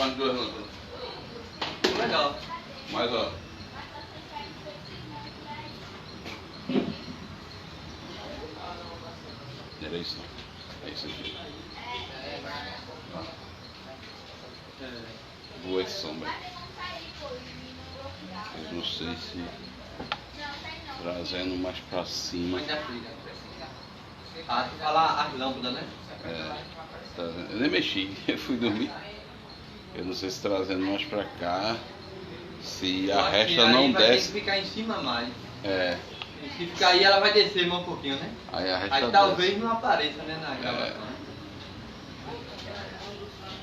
com as duas lâmpadas. Legal. Mas ó. Era isso não. É isso aqui. Boa sombra. Eu não sei se trazendo mais pra cima. Ah, tu fala as lâmpadas, né? É, eu nem mexi, eu fui dormir. Eu não sei se trazendo mais pra cá, se a resta não vai desce. Tem que ficar em cima mais. É. E se ficar aí, ela vai descer mais um pouquinho, né? Aí a resta aí talvez desce. não apareça, né, na gravação.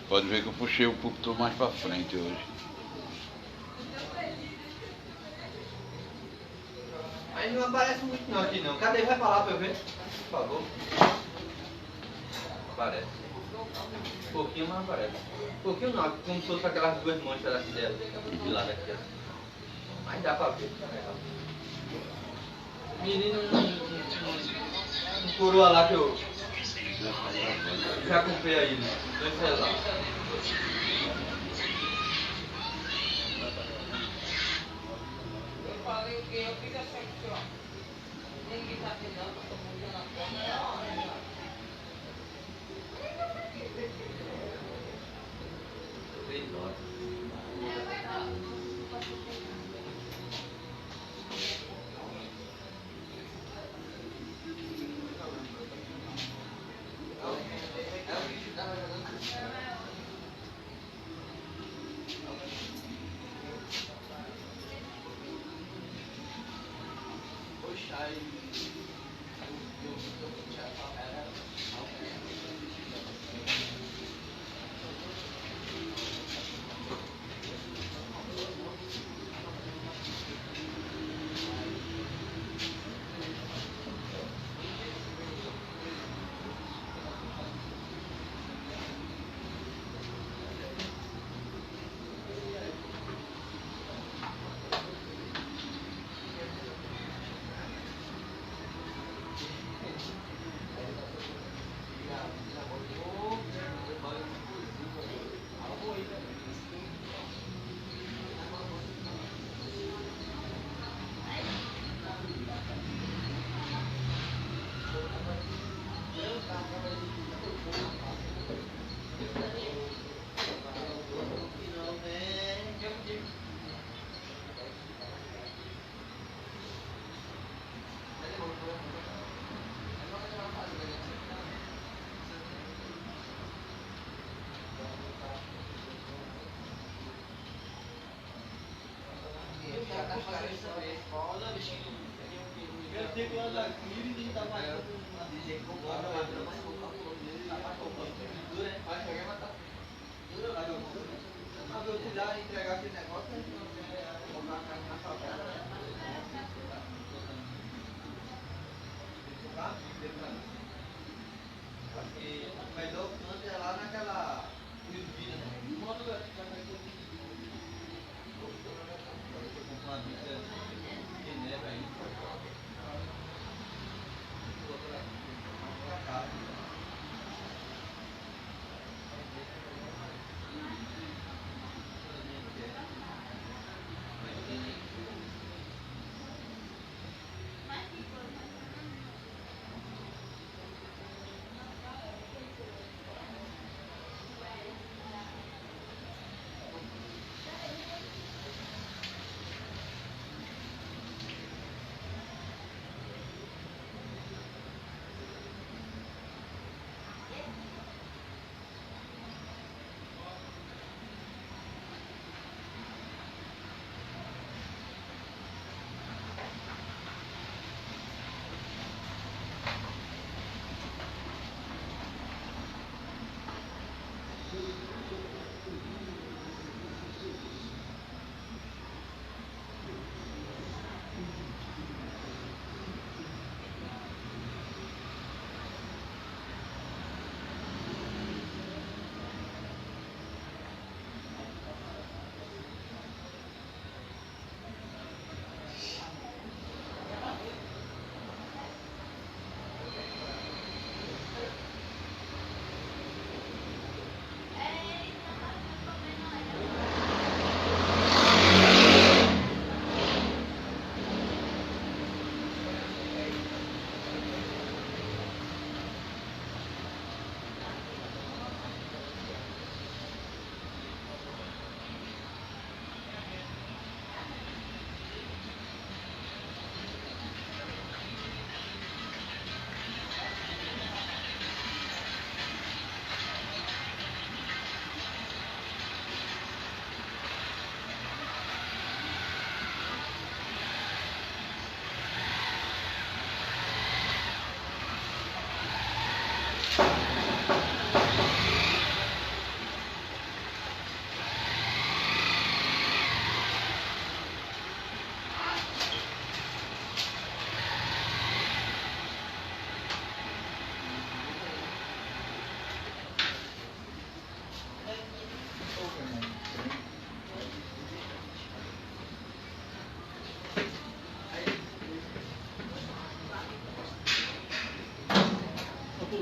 Pode ver que eu puxei o púlpito mais pra frente hoje. Mas não aparece muito não aqui não. Cadê? Vai pra lá pra eu ver, por favor. Aparece. Um pouquinho, mas aparece. Um pouquinho não, como se fosse aquelas duas manchas daqui dela. De lá daqui. Mas dá pra ver. Menino, um coroa lá que eu já comprei aí, né? Dois celulares. Eu falei o que eu fiz essa aqui, ó. Ninguém tá pegando, tô mudando a forma.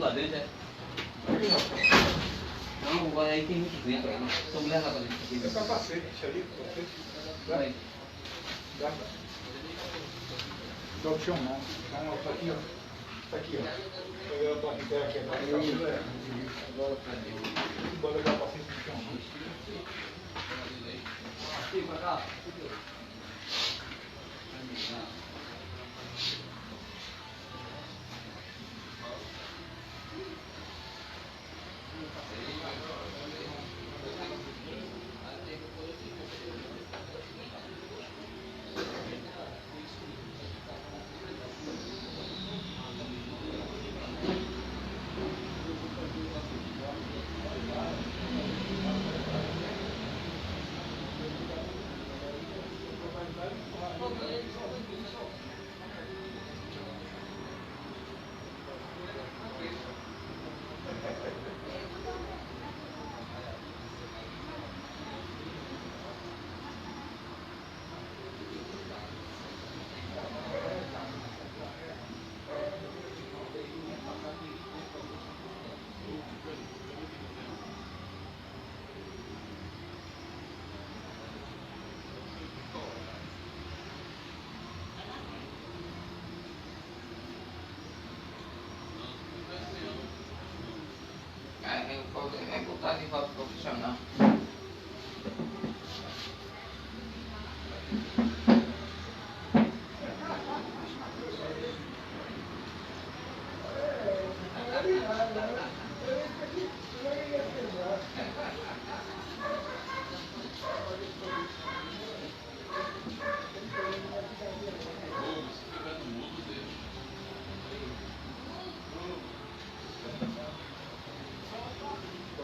lá dentro, é? Não, agora aí tem muito vento aí. Só mulher lá pra dentro. É capacete, isso ali, capacete. Vai. Dá. Dá o chão não. Não, tá aqui, ó. Tá aqui, ó. Pegar a parte inteira aqui, agora bora levar o paciente no chão. Aqui, pra cá. É botar de volta profissional.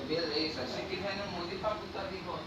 Beleza, se tiver no mundo e para botar de volta.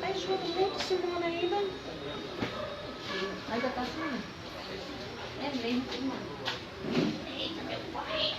Aí joga muito Simone ainda. Ainda tá assim. É mesmo, Simone. Eita, meu pai.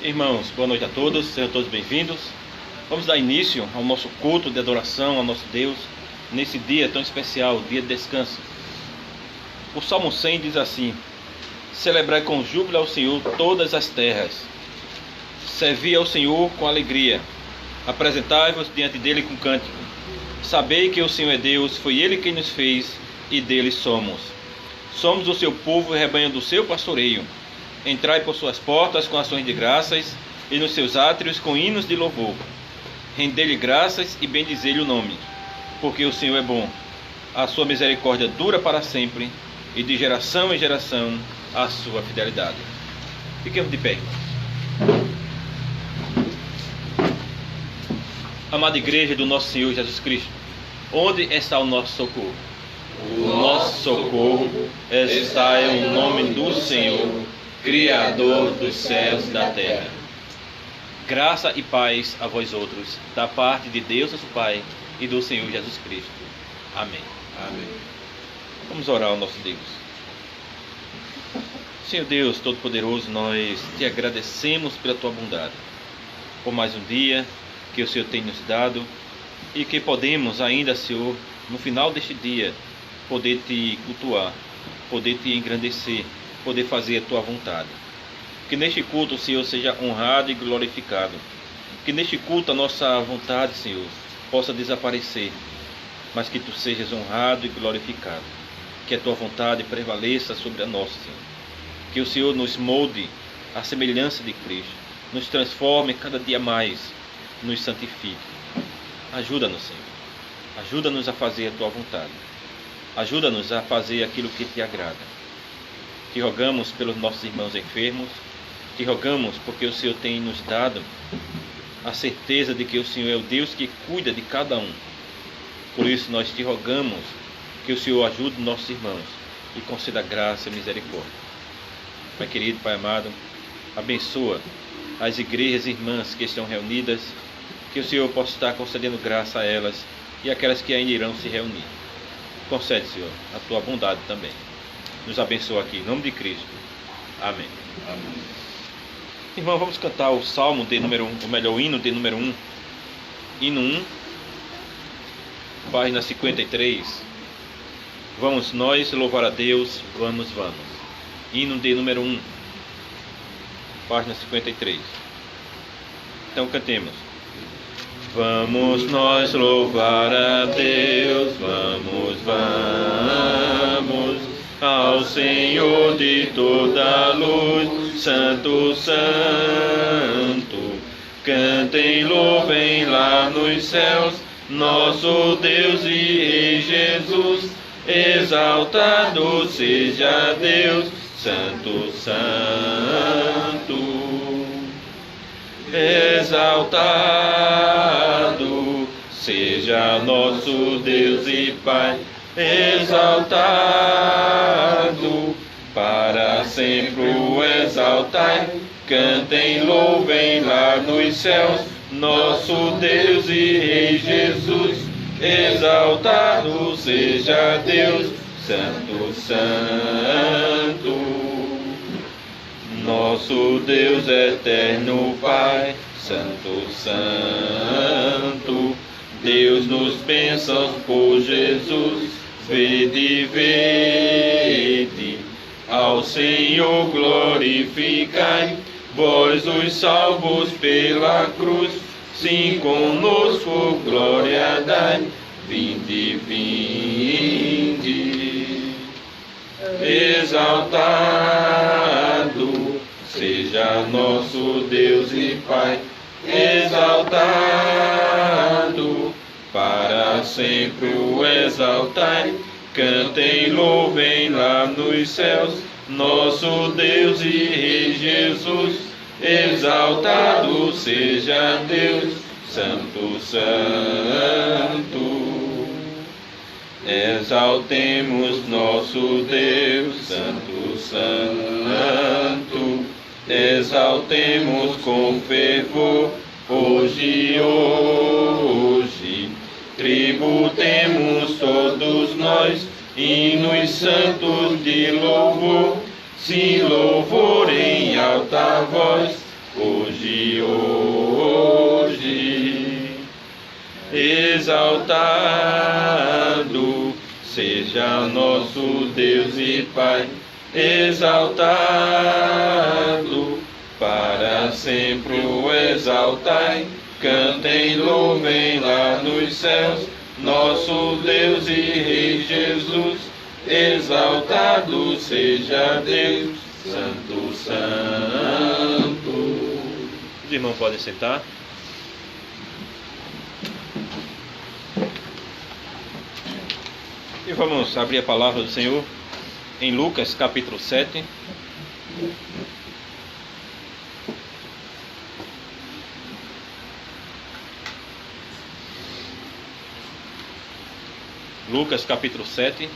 Irmãos, boa noite a todos, sejam todos bem-vindos. Vamos dar início ao nosso culto de adoração ao nosso Deus, nesse dia tão especial, dia de descanso. O Salmo 100 diz assim: celebrai com júbilo ao Senhor todas as terras, servi ao Senhor com alegria, apresentai-vos diante dele com cântico. Sabei que o Senhor é Deus, foi ele quem nos fez e dele somos. Somos o seu povo e rebanho do seu pastoreio. Entrai por suas portas com ações de graças e nos seus átrios com hinos de louvor. Rendei-lhe graças e bendizei-lhe o nome, porque o Senhor é bom. A sua misericórdia dura para sempre e de geração em geração a sua fidelidade. Fiquemos de pé. Amada igreja do nosso Senhor Jesus Cristo, onde está o nosso socorro? O nosso socorro está em nome do Senhor, Criador dos céus e da terra. Graça e paz a vós outros, da parte de Deus nosso Pai e do Senhor Jesus Cristo. Amém. Amém. Vamos orar ao nosso Deus. Senhor Deus Todo-Poderoso, nós te agradecemos pela tua bondade, por mais um dia que o Senhor tem nos dado e que podemos ainda, Senhor, no final deste dia, poder te cultuar, poder te engrandecer, poder fazer a tua vontade. Que neste culto o Senhor seja honrado e glorificado. Que neste culto a nossa vontade, Senhor, possa desaparecer, mas que tu sejas honrado e glorificado. Que a tua vontade prevaleça sobre a nossa, Senhor. Que o Senhor nos molde à semelhança de Cristo, nos transforme cada dia mais, nos santifique. Ajuda-nos, Senhor. Ajuda-nos a fazer a tua vontade. Ajuda-nos a fazer aquilo que te agrada. Te rogamos pelos nossos irmãos enfermos. Te rogamos porque o Senhor tem nos dado a certeza de que o Senhor é o Deus que cuida de cada um. Por isso nós te rogamos que o Senhor ajude nossos irmãos e conceda graça e misericórdia. Pai querido, Pai amado, abençoa as igrejas irmãs que estão reunidas, que o Senhor possa estar concedendo graça a elas e aquelas que ainda irão se reunir. Concede, Senhor, a tua bondade também. Nos abençoa aqui, em nome de Cristo. Amém. Amém. Irmão, vamos cantar o Salmo de número 1, ou melhor, o hino de número 1. Hino 1, página 53. Vamos nós louvar a Deus, vamos. Hino de número 1, página 53. Então cantemos. Vamos nós louvar a Deus, vamos ao Senhor de toda a luz, Santo, Santo. Cantem, louvem lá nos céus, nosso Deus e Rei Jesus. Exaltado seja Deus, Santo, Santo. Exaltado seja nosso Deus e Pai, exaltado, para sempre o exaltai. Cantem, louvem lá nos céus, nosso Deus e Rei Jesus. Exaltado seja Deus, Santo, Santo. Nosso Deus eterno Pai, Santo, Santo. Deus nos bênçãos por Jesus, vede, vede, ao Senhor glorificai, vós os salvos pela cruz, sim conosco glória dai, vinde, vinde, exaltado seja nosso Deus e Pai, exaltado, para sempre o exaltai. Cantem, louvem lá nos céus, nosso Deus e Rei Jesus. Exaltado seja Deus, Santo, Santo. Exaltemos nosso Deus, Santo, Santo. Exaltemos com fervor, hoje, hoje. Tributemos todos nós hinos santos de louvor, sim, louvor em alta voz, hoje, hoje. Exaltado seja nosso Deus e Pai, exaltado, para sempre o exaltai. Cantem, louvem lá nos céus, nosso Deus e Rei Jesus. Exaltado seja Deus, Santo, Santo. Os irmãos podem sentar. E vamos abrir a palavra do Senhor em Lucas capítulo 7. Lucas capítulo 7.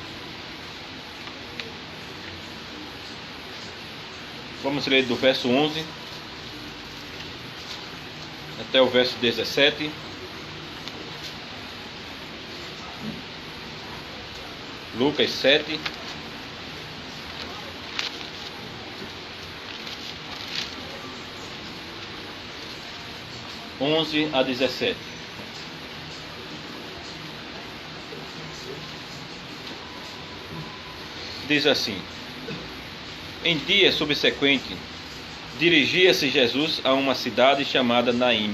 Vamos ler do verso 11 até o verso 17. Lucas 7. (11 a 17). Diz assim: em dia subsequente, dirigia-se Jesus a uma cidade chamada Naim,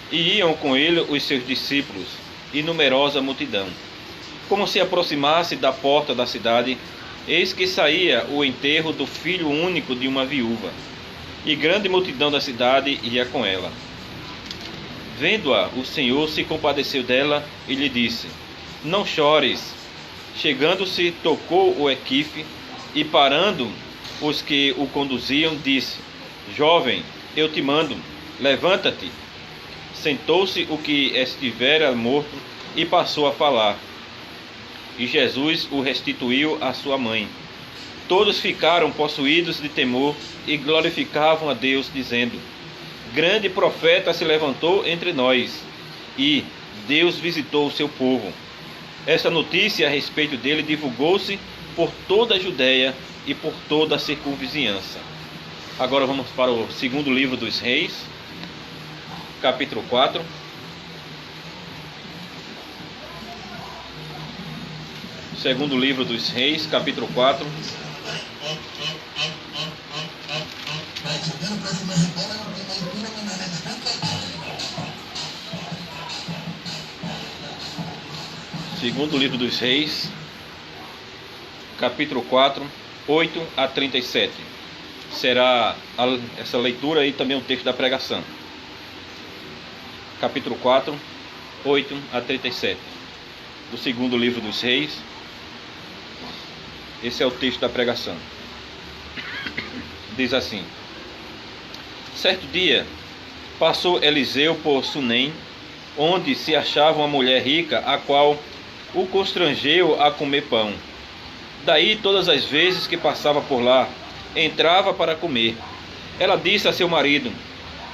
e iam com ele os seus discípulos e numerosa multidão. Como se aproximasse da porta da cidade, eis que saía o enterro do filho único de uma viúva, e grande multidão da cidade ia com ela. Vendo-a, o Senhor se compadeceu dela e lhe disse: não chores. Chegando-se, tocou o equife e, parando os que o conduziam, disse: jovem, eu te mando, levanta-te. Sentou-se o que estivera morto e passou a falar. E Jesus o restituiu à sua mãe. Todos ficaram possuídos de temor e glorificavam a Deus, dizendo: grande profeta se levantou entre nós, e Deus visitou o seu povo. Esta notícia a respeito dele divulgou-se por toda a Judéia e por toda a circunvizinhança. Agora vamos para o segundo livro dos Reis, capítulo 4. Segundo livro dos Reis, capítulo 4. Segundo livro dos Reis, capítulo 4, 8 a 37. Será essa leitura e também o texto da pregação. Capítulo 4, 8 a 37. Do segundo livro dos Reis. Esse é o texto da pregação. Diz assim: certo dia, passou Eliseu por Sunem, onde se achava uma mulher rica, a qual o constrangeu a comer pão. Daí, todas as vezes que passava por lá, entrava para comer. Ela disse a seu marido: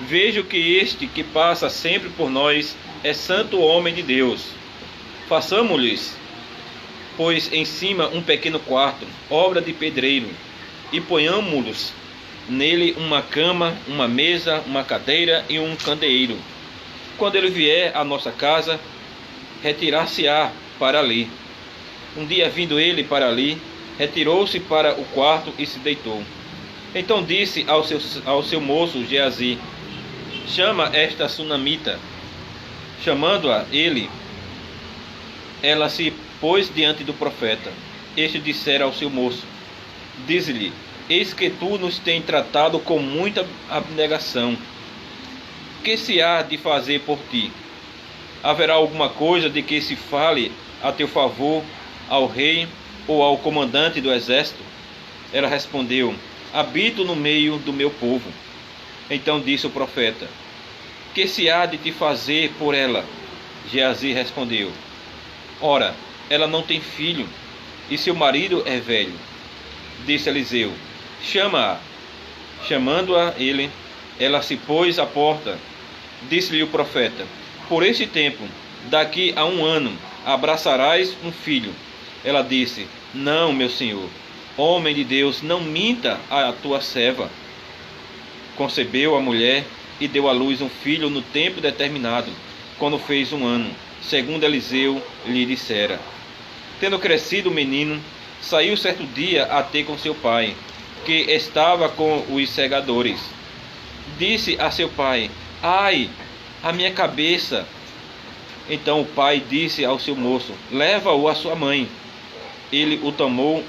vejo que este que passa sempre por nós é santo homem de Deus. Façamo-lhes, pois, em cima um pequeno quarto, obra de pedreiro, e ponhamo-los nele uma cama, uma mesa, uma cadeira e um candeeiro. Quando ele vier à nossa casa, retirar-se-á para ali. Um dia, vindo ele para ali, retirou-se para o quarto e se deitou. Então disse ao seu moço Geazi: chama esta sunamita. Chamando-a ele, ela se pôs diante do profeta. Este dissera ao seu moço: dize-lhe, eis que tu nos tens tratado com muita abnegação. Que se há de fazer por ti? Haverá alguma coisa de que se fale a teu favor ao rei ou ao comandante do exército? Ela respondeu: habito no meio do meu povo. Então disse o profeta: que se há de te fazer por ela? Geazi respondeu: ora, ela não tem filho, e seu marido é velho. Disse Eliseu: chama-a. Chamando-a ele, ela se pôs à porta. Disse-lhe o profeta: por este tempo, daqui a 1 ano, abraçarás um filho. Ela disse: não, meu senhor, homem de Deus, não minta a tua serva. Concebeu a mulher e deu à luz um filho no tempo determinado, quando fez 1 ano, segundo Eliseu lhe dissera. Tendo crescido o menino, saiu certo dia a ter com seu pai, que estava com os segadores. Disse a seu pai: ai, a minha cabeça! Então o pai disse ao seu moço: leva-o à sua mãe. Ele o tomou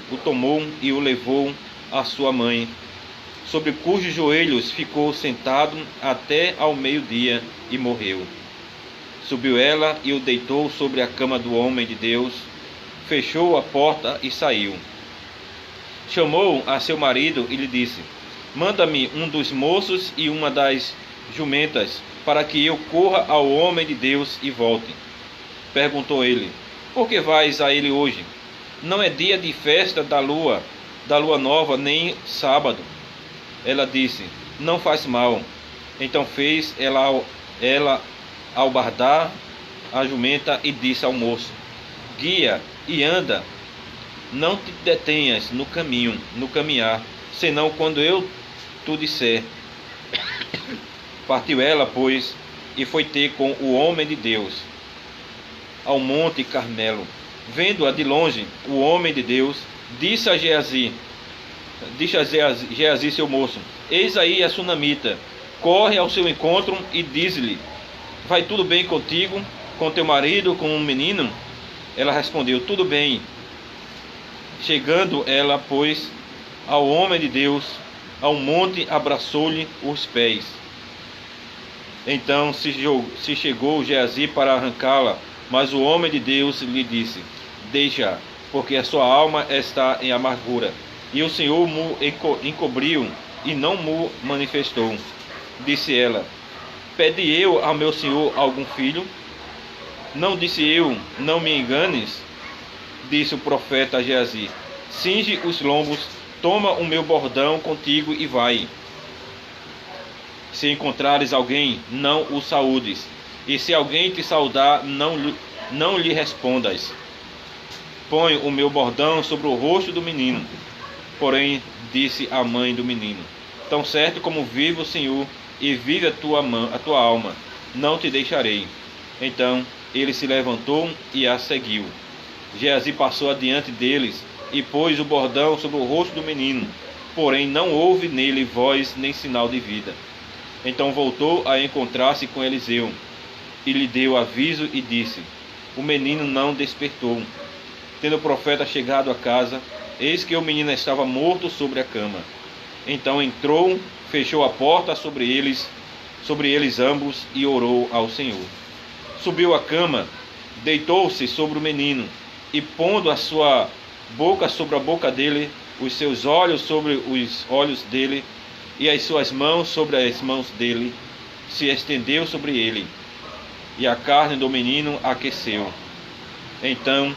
e o levou à sua mãe, sobre cujos joelhos ficou sentado até ao meio-dia e morreu. Subiu ela e o deitou sobre a cama do homem de Deus, fechou a porta e saiu. Chamou a seu marido e lhe disse: manda-me um dos moços e uma das jumentas, para que eu corra ao homem de Deus e volte. Perguntou ele: por que vais a ele hoje? Não é dia de festa da lua nova, nem sábado. Ela disse: não faz mal. Então fez ela albardar a jumenta e disse ao moço: guia e anda, não te detenhas no caminhar, senão quando eu tu disser. Partiu ela, pois, e foi ter com o homem de Deus ao monte Carmelo. Vendo-a de longe, o homem de Deus disse a Geazi, seu moço: eis aí a sunamita, corre ao seu encontro e diz-lhe: vai tudo bem contigo, com teu marido, com um menino? Ela respondeu: tudo bem. Chegando ela, pois, ao homem de Deus, ao monte, abraçou-lhe os pés. Então se chegou Geazi para arrancá-la, mas o homem de Deus lhe disse: deixa, porque a sua alma está em amargura. E o Senhor mo encobriu e não mo manifestou. Disse ela: pedi eu ao meu senhor algum filho? Não disse eu: não me enganes? Disse o profeta a Geazi: cinge os lombos, toma o meu bordão contigo e vai. Se encontrares alguém, não o saúdes, e se alguém te saudar, não lhe respondas. Põe o meu bordão sobre o rosto do menino. Porém, disse a mãe do menino: tão certo como vive o Senhor e vive a tua alma, não te deixarei. Então ele se levantou e a seguiu. Geazi passou adiante deles e pôs o bordão sobre o rosto do menino, porém não houve nele voz nem sinal de vida. Então voltou a encontrar-se com Eliseu e lhe deu aviso e disse: o menino não despertou. Tendo o profeta chegado a casa, eis que o menino estava morto sobre a cama. Então entrou, fechou a porta sobre eles ambos e orou ao Senhor. Subiu à cama, deitou-se sobre o menino e, pondo a sua boca sobre a boca dele, os seus olhos sobre os olhos dele e as suas mãos sobre as mãos dele, se estendeu sobre ele, e a carne do menino aqueceu. Então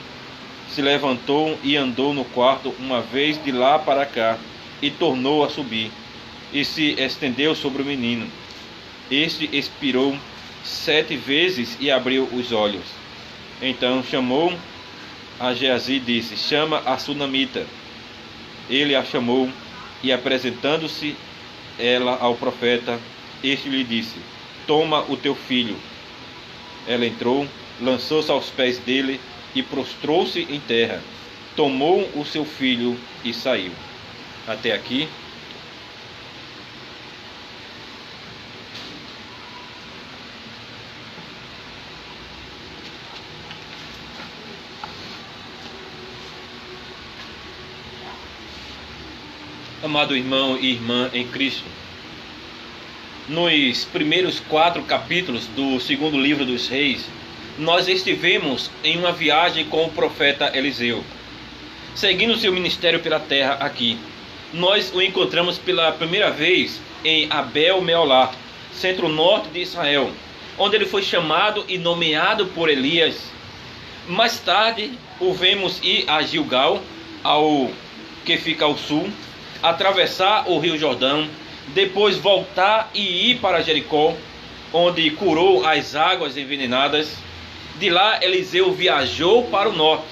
se levantou e andou no quarto uma vez de lá para cá, e tornou a subir, e se estendeu sobre o menino. Este expirou 7 vezes e abriu os olhos. Então chamou a Geazi e disse: chama a sunamita. Ele a chamou, e apresentando-se ela ao profeta, este lhe disse: toma o teu filho. Ela entrou, lançou-se aos pés dele e prostrou-se em terra, tomou o seu filho e saiu. Até aqui. Amado irmão e irmã em Cristo, nos primeiros 4 capítulos do segundo livro dos Reis, nós estivemos em uma viagem com o profeta Eliseu, seguindo seu ministério pela terra aqui. Nós o encontramos pela primeira vez em Abel-Meolá, centro-norte de Israel, onde ele foi chamado e nomeado por Elias. Mais tarde, o vemos ir a Gilgal, que fica ao sul, atravessar o rio Jordão, depois voltar e ir para Jericó, onde curou as águas envenenadas. De lá, Eliseu viajou para o norte,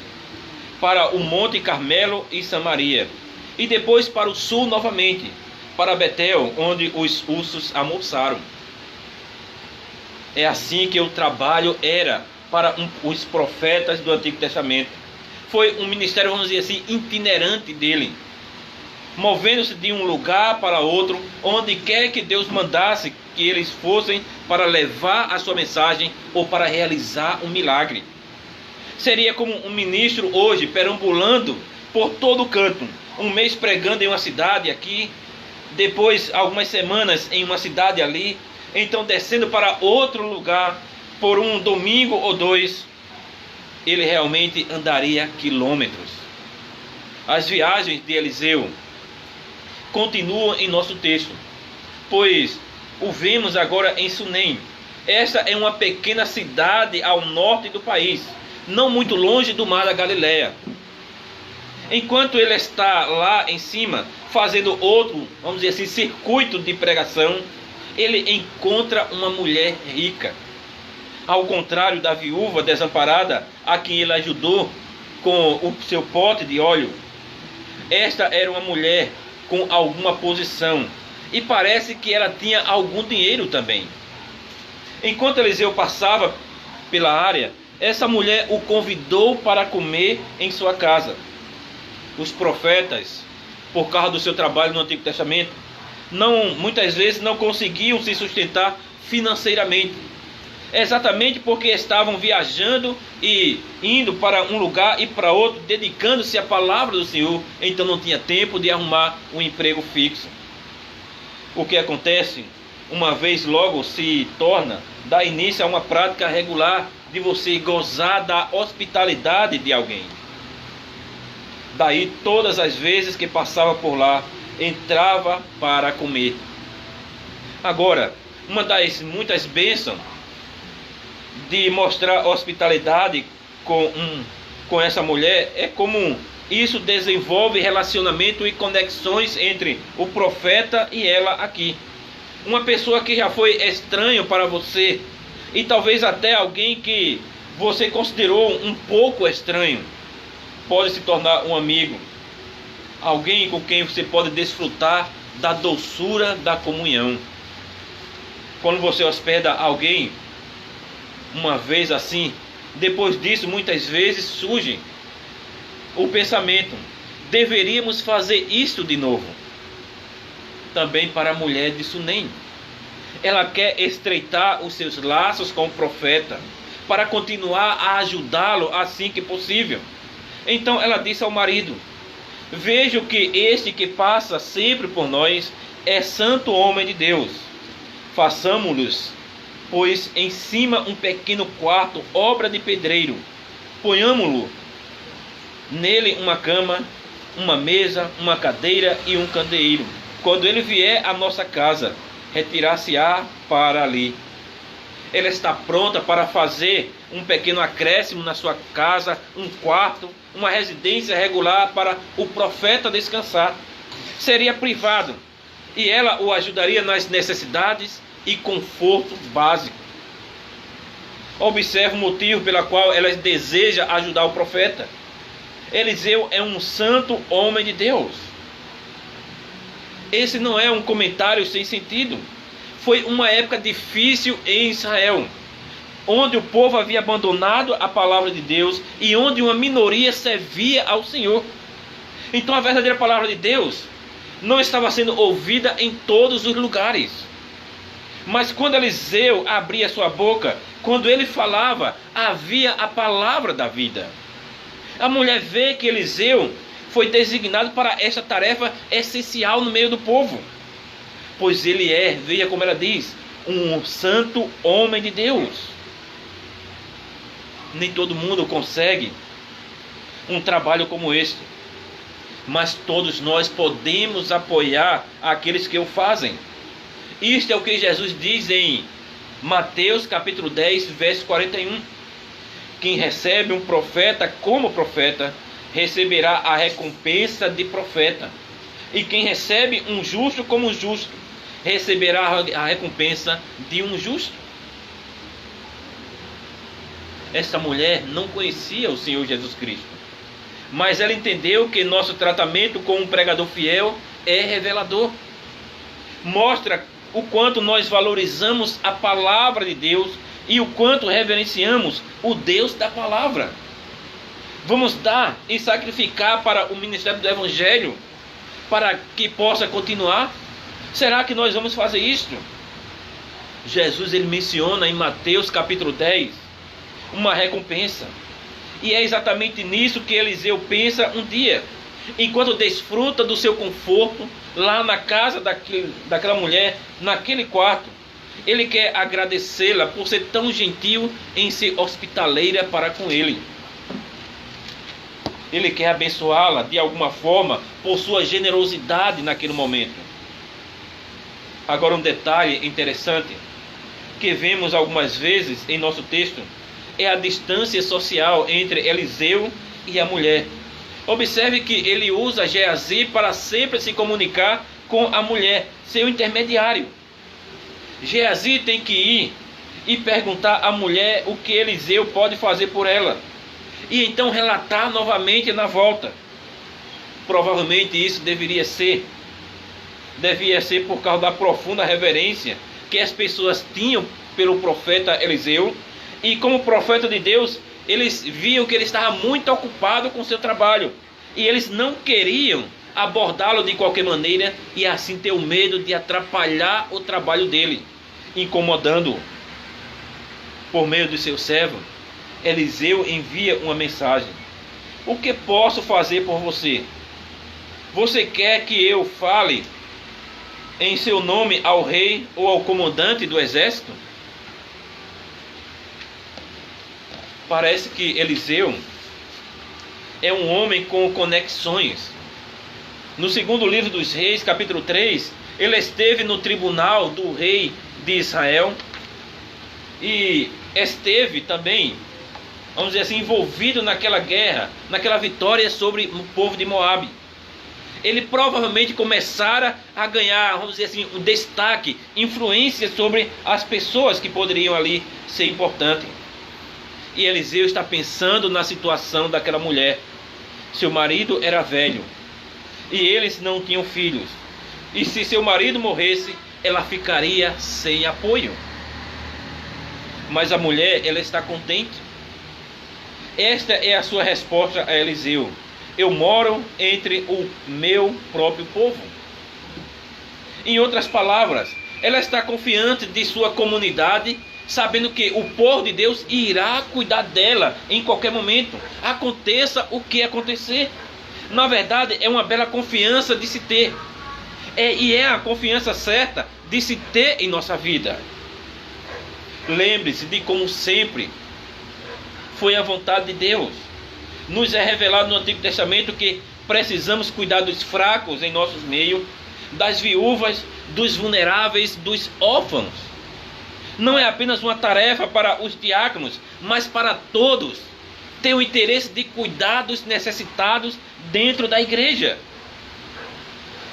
para o Monte Carmelo e Samaria, e depois para o sul novamente, para Betel, onde os ursos almoçaram. É assim que o trabalho era para os profetas do Antigo Testamento. Foi um ministério, vamos dizer assim, itinerante dele, movendo-se de um lugar para outro, onde quer que Deus mandasse que eles fossem para levar a sua mensagem ou para realizar um milagre. Seria como um ministro hoje, perambulando por todo canto, um mês pregando em uma cidade aqui, depois algumas semanas em uma cidade ali, então descendo para outro lugar por um domingo ou 2, ele realmente andaria quilômetros. As viagens de Eliseu continuam em nosso texto, pois o vemos agora em Sunem. Esta é uma pequena cidade ao norte do país, não muito longe do mar da Galileia. Enquanto ele está lá em cima, fazendo outro, vamos dizer assim, circuito de pregação, ele encontra uma mulher rica. Ao contrário da viúva desamparada, a quem ele ajudou com o seu pote de óleo, esta era uma mulher com alguma posição, e parece que ela tinha algum dinheiro também. Enquanto Eliseu passava pela área, essa mulher o convidou para comer em sua casa. Os profetas, por causa do seu trabalho no Antigo Testamento, muitas vezes não conseguiam se sustentar financeiramente, exatamente porque estavam viajando e indo para um lugar e para outro, dedicando-se à palavra do Senhor, então não tinha tempo de arrumar um emprego fixo. O que acontece, uma vez logo se torna, dá início a uma prática regular de você gozar da hospitalidade de alguém. Daí todas as vezes que passava por lá, entrava para comer. Agora, uma das muitas bênçãos de mostrar hospitalidade com essa mulher é como isso desenvolve relacionamento e conexões entre o profeta e ela aqui. Uma pessoa que já foi estranho para você, e talvez até alguém que você considerou um pouco estranho, pode se tornar um amigo. Alguém com quem você pode desfrutar da doçura da comunhão. Quando você hospeda alguém, uma vez assim, depois disso muitas vezes surge o pensamento: deveríamos fazer isso de novo. Também para a mulher de Sunem, ela quer estreitar os seus laços com o profeta, para continuar a ajudá-lo assim que possível. Então ela disse ao marido: vejo que este que passa sempre por nós é santo homem de Deus. Façamo-los, pois, em cima um pequeno quarto, obra de pedreiro. Ponhamo-lo nele uma cama, uma mesa, uma cadeira e um candeeiro. Quando ele vier à nossa casa, retirar-se-á para ali. Ela está pronta para fazer um pequeno acréscimo na sua casa, um quarto, uma residência regular para o profeta descansar. Seria privado, e ela o ajudaria nas necessidades e conforto básico. Observe o motivo pela qual ela deseja ajudar o profeta. Eliseu é um santo homem de Deus. Esse não é um comentário sem sentido. Foi uma época difícil em Israel, onde o povo havia abandonado a palavra de Deus e onde uma minoria servia ao Senhor. Então a verdadeira palavra de Deus não estava sendo ouvida em todos os lugares. Mas quando Eliseu abria sua boca, quando ele falava, havia a palavra da vida. A mulher vê que Eliseu foi designado para esta tarefa essencial no meio do povo. Pois ele veja como ela diz, um santo homem de Deus. Nem todo mundo consegue um trabalho como este, mas todos nós podemos apoiar aqueles que o fazem. Isto é o que Jesus diz em Mateus capítulo 10, verso 41. Quem recebe um profeta como profeta, receberá a recompensa de profeta. E quem recebe um justo como justo, receberá a recompensa de um justo. Esta mulher não conhecia o Senhor Jesus Cristo, mas ela entendeu que nosso tratamento com um pregador fiel é revelador. Mostra o quanto nós valorizamos a palavra de Deus e o quanto reverenciamos o Deus da palavra. Vamos dar e sacrificar para o ministério do Evangelho, para que possa continuar? Será que nós vamos fazer isto? Jesus ele menciona em Mateus capítulo 10 uma recompensa. E é exatamente nisso que Eliseu pensa um dia. Enquanto desfruta do seu conforto lá na casa daquela mulher, naquele quarto, ele quer agradecê-la por ser tão gentil em ser hospitaleira para com ele. Ele quer abençoá-la de alguma forma por sua generosidade naquele momento. Agora um detalhe interessante que vemos algumas vezes em nosso texto é a distância social entre Eliseu e a mulher. Observe que ele usa Geazi para sempre se comunicar com a mulher, seu intermediário. Geazi tem que ir e perguntar à mulher o que Eliseu pode fazer por ela, e então relatar novamente na volta. Provavelmente isso devia ser por causa da profunda reverência que as pessoas tinham pelo profeta Eliseu, e como profeta de Deus, eles viam que ele estava muito ocupado com seu trabalho, e eles não queriam abordá-lo de qualquer maneira, e assim ter o medo de atrapalhar o trabalho dele, incomodando-o. Por meio do seu servo, Eliseu envia uma mensagem: o que posso fazer por você? Você quer que eu fale em seu nome ao rei ou ao comandante do exército? Parece que Eliseu é um homem com conexões. No segundo livro dos Reis, capítulo 3, ele esteve no tribunal do rei de Israel e esteve também, vamos dizer assim, envolvido naquela guerra, naquela vitória sobre o povo de Moabe. Ele provavelmente começara a ganhar, vamos dizer assim, um destaque, influência sobre as pessoas que poderiam ali ser importantes. E Eliseu está pensando na situação daquela mulher. Seu marido era velho e eles não tinham filhos. E se seu marido morresse, ela ficaria sem apoio. Mas a mulher, ela está contente. Esta é a sua resposta a Eliseu: eu moro entre o meu próprio povo. Em outras palavras, ela está confiante de sua comunidade, sabendo que o povo de Deus irá cuidar dela em qualquer momento, aconteça o que acontecer. Na verdade, é uma bela confiança de se ter. E é a confiança certa de se ter em nossa vida. Lembre-se de como sempre foi a vontade de Deus. Nos é revelado no Antigo Testamento que precisamos cuidar dos fracos em nossos meios, das viúvas, dos vulneráveis, dos órfãos. Não é apenas uma tarefa para os diáconos, mas para todos. Tem o interesse de cuidar dos necessitados dentro da igreja.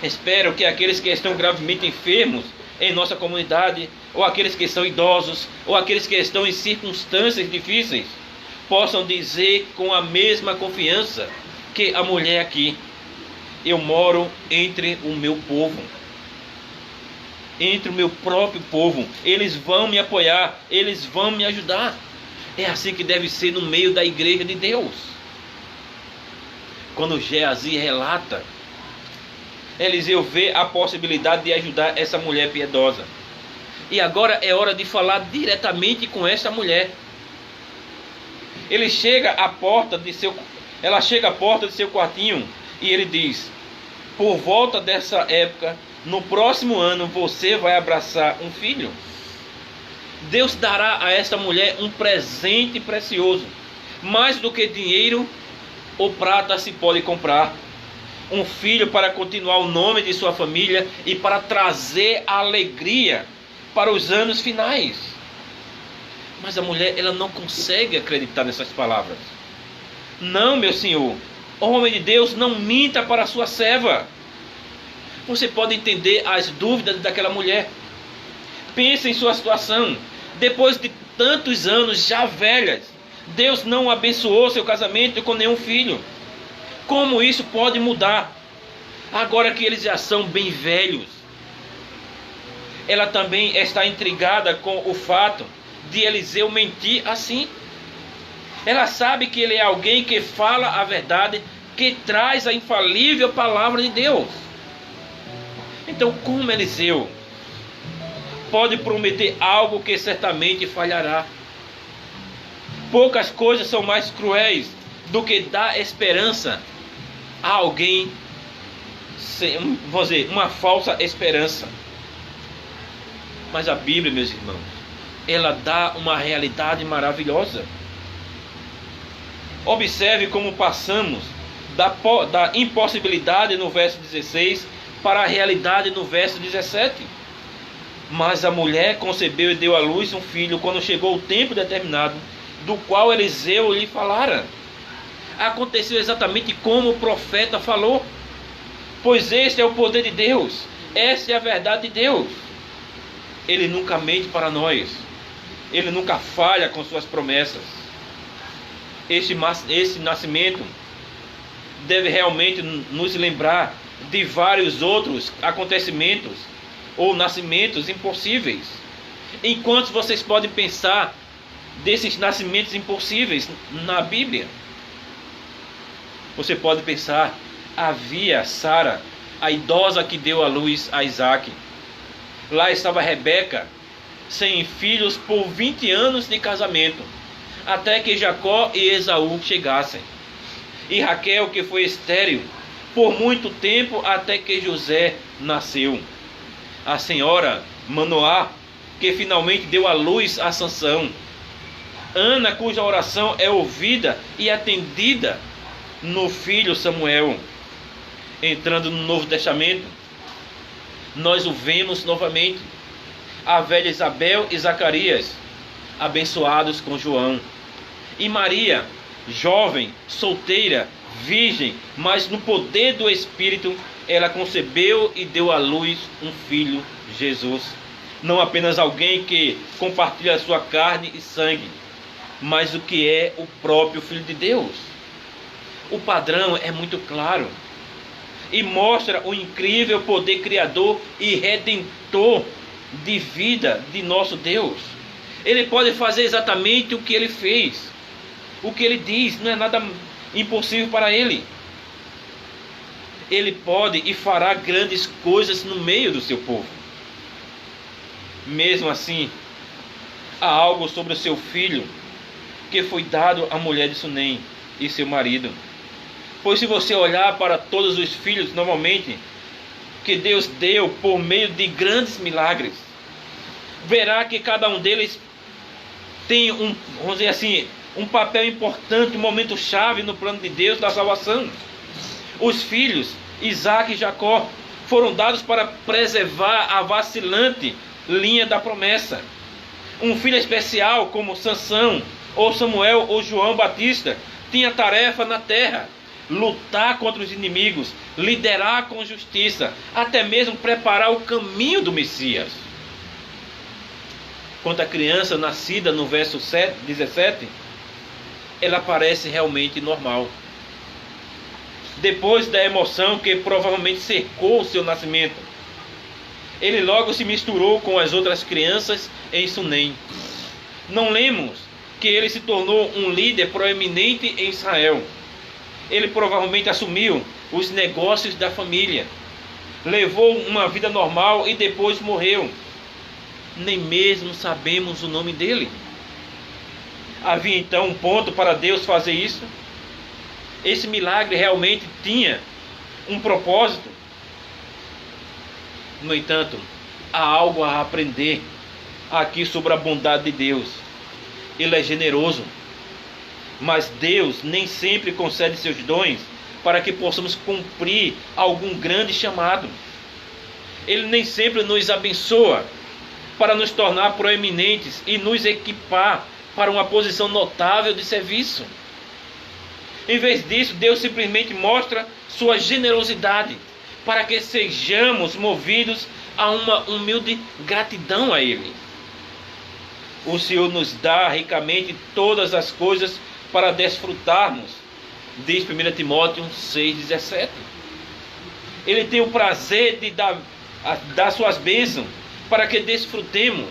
Espero que aqueles que estão gravemente enfermos em nossa comunidade, ou aqueles que são idosos, ou aqueles que estão em circunstâncias difíceis, possam dizer com a mesma confiança que a mulher aqui: eu moro entre o meu povo, entre o meu próprio povo. Eles vão me apoiar, eles vão me ajudar. É assim que deve ser no meio da igreja de Deus. Quando Geazi relata, Eliseu vê a possibilidade de ajudar essa mulher piedosa. E agora é hora de falar diretamente com essa mulher. Ela chega à porta de seu quartinho e ele diz: por volta dessa época, no próximo ano, você vai abraçar um filho. Deus dará a esta mulher um presente precioso. Mais do que dinheiro ou prata se pode comprar. Um filho para continuar o nome de sua família e para trazer alegria para os anos finais. Mas a mulher, ela não consegue acreditar nessas palavras. Não, meu senhor, homem de Deus, não minta para a sua serva. Você pode entender as dúvidas daquela mulher. Pense em sua situação. Depois de tantos anos já velhas, Deus não abençoou seu casamento com nenhum filho. Como isso pode mudar agora que eles já são bem velhos? Ela também está intrigada com o fato de Eliseu mentir assim. Ela sabe que ele é alguém que fala a verdade, que traz a infalível palavra de Deus. Então, como Eliseu pode prometer algo que certamente falhará? Poucas coisas são mais cruéis do que dar esperança a alguém, vamos dizer, uma falsa esperança. Mas a Bíblia, meus irmãos, ela dá uma realidade maravilhosa. Observe como passamos da impossibilidade no verso 16 para a realidade no verso 17. Mas a mulher concebeu e deu à luz um filho quando chegou o tempo determinado, do qual Eliseu lhe falara. Aconteceu exatamente como o profeta falou. Pois este é o poder de Deus, esta é a verdade de Deus. Ele nunca mente para nós, Ele nunca falha com suas promessas. Esse nascimento deve realmente nos lembrar de vários outros acontecimentos ou nascimentos impossíveis. Enquanto vocês podem pensar desses nascimentos impossíveis na Bíblia, você pode pensar, havia Sara, a idosa que deu à luz a Isaac. Lá estava Rebeca, sem filhos por 20 anos de casamento, até que Jacó e Esaú chegassem. E Raquel, que foi estéril por muito tempo, até que José nasceu. A senhora Manoá, que finalmente deu à luz a Sansão. Ana, cuja oração é ouvida e atendida no filho Samuel. Entrando no Novo Testamento, nós o vemos novamente. A velha Isabel e Zacarias, abençoados com João. E Maria, jovem, solteira, virgem, mas no poder do Espírito, ela concebeu e deu à luz um filho, Jesus. Não apenas alguém que compartilha a sua carne e sangue, mas o que é o próprio Filho de Deus. O padrão é muito claro e mostra o incrível poder criador e redentor de vida de nosso Deus. Ele pode fazer exatamente o que ele fez, o que ele diz, não é nada impossível para ele. Ele pode e fará grandes coisas no meio do seu povo. Mesmo assim, há algo sobre o seu filho que foi dado à mulher de Sunem e seu marido. Pois se você olhar para todos os filhos, normalmente, que Deus deu por meio de grandes milagres, verá que cada um deles tem vamos dizer assim, um papel importante, um momento chave no plano de Deus da salvação. Os filhos, Isaac e Jacó, foram dados para preservar a vacilante linha da promessa. Um filho especial como Sansão, ou Samuel, ou João Batista, tinha tarefa na terra: lutar contra os inimigos, liderar com justiça, até mesmo preparar o caminho do Messias. Quanto à criança nascida no verso 17, ela parece realmente normal. Depois da emoção que provavelmente cercou o seu nascimento, ele logo se misturou com as outras crianças em Sunem. Não lemos que ele se tornou um líder proeminente em Israel. Ele provavelmente assumiu os negócios da família, levou uma vida normal e depois morreu. Nem mesmo sabemos o nome dele. Havia então um ponto para Deus fazer isso? Esse milagre realmente tinha um propósito? No entanto, há algo a aprender aqui sobre a bondade de Deus. Ele é generoso, mas Deus nem sempre concede seus dons para que possamos cumprir algum grande chamado. Ele nem sempre nos abençoa para nos tornar proeminentes e nos equipar para uma posição notável de serviço. Em vez disso, Deus simplesmente mostra sua generosidade para que sejamos movidos a uma humilde gratidão a Ele. O Senhor nos dá ricamente todas as coisas para desfrutarmos, diz 1 Timóteo 6,17. Ele tem o prazer de dar suas bênçãos para que desfrutemos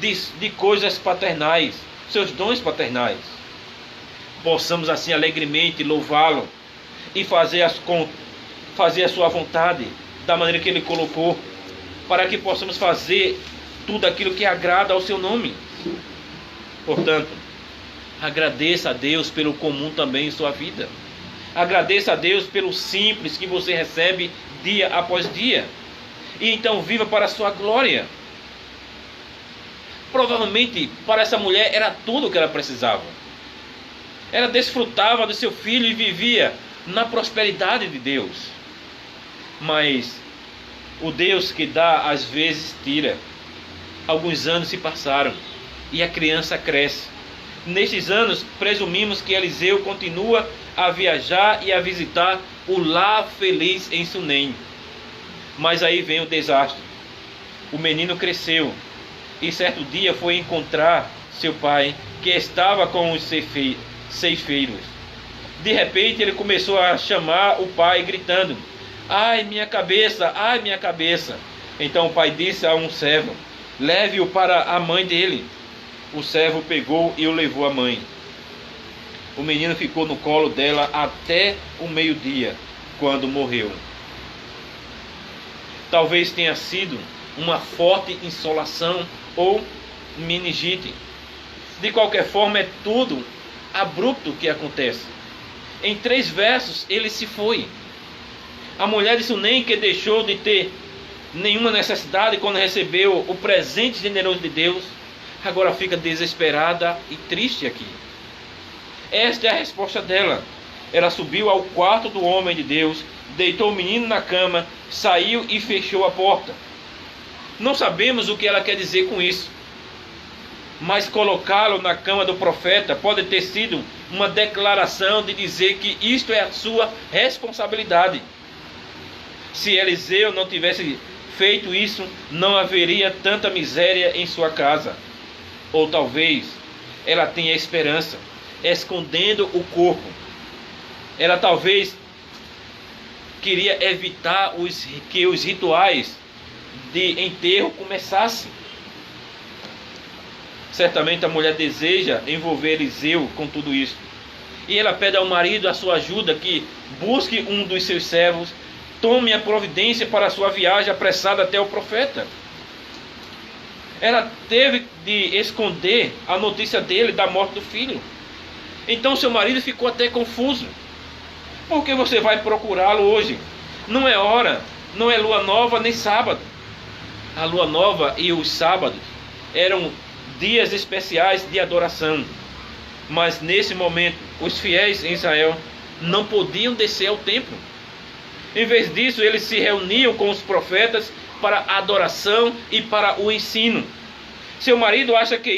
de coisas paternais, seus dons paternais. Possamos assim alegremente louvá-lo e fazer a sua vontade da maneira que Ele colocou, para que possamos fazer tudo aquilo que agrada ao seu nome. Portanto, agradeça a Deus pelo comum também em sua vida. Agradeça a Deus pelo simples que você recebe dia após dia. E então viva para a sua glória. Provavelmente para essa mulher era tudo o que ela precisava. Ela desfrutava do seu filho e vivia na prosperidade de Deus. Mas o Deus que dá às vezes tira. Alguns anos se passaram e a criança cresce. Nestes anos, presumimos que Eliseu continua a viajar e a visitar o lar feliz em Sunem. Mas aí vem o desastre. O menino cresceu e certo dia foi encontrar seu pai, que estava com os ceifeiros. De repente ele começou a chamar o pai, gritando: "Ai, minha cabeça! Ai, minha cabeça!" Então o pai disse a um servo: "Leve-o para a mãe dele." O servo pegou e o levou à mãe. O menino ficou no colo dela até o meio-dia, quando morreu. Talvez tenha sido uma forte insolação ou meningite. De qualquer forma, é tudo abrupto que acontece. Em 3 versos, ele se foi. A mulher de Sunem, que deixou de ter nenhuma necessidade quando recebeu o presente generoso de Deus, agora fica desesperada e triste aqui. Esta é a resposta dela. Ela subiu ao quarto do homem de Deus, deitou o menino na cama, saiu e fechou a porta. Não sabemos o que ela quer dizer com isso, mas colocá-lo na cama do profeta pode ter sido uma declaração de dizer que isto é a sua responsabilidade. Se Eliseu não tivesse feito isso, não haveria tanta miséria em sua casa. Ou talvez ela tenha esperança, escondendo o corpo. Ela talvez queria evitar que os rituais de enterro começassem. Certamente a mulher deseja envolver Eliseu com tudo isso. E ela pede ao marido a sua ajuda, que busque um dos seus servos, tome a providência para a sua viagem apressada até o profeta. Ela teve de esconder a notícia dele da morte do filho. Então seu marido ficou até confuso. Por que você vai procurá-lo hoje? Não é hora, não é lua nova nem sábado. A lua nova e os sábados eram dias especiais de adoração. Mas nesse momento, os fiéis em Israel não podiam descer ao templo. Em vez disso, eles se reuniam com os profetas para a adoração e para o ensino. Seu marido acha que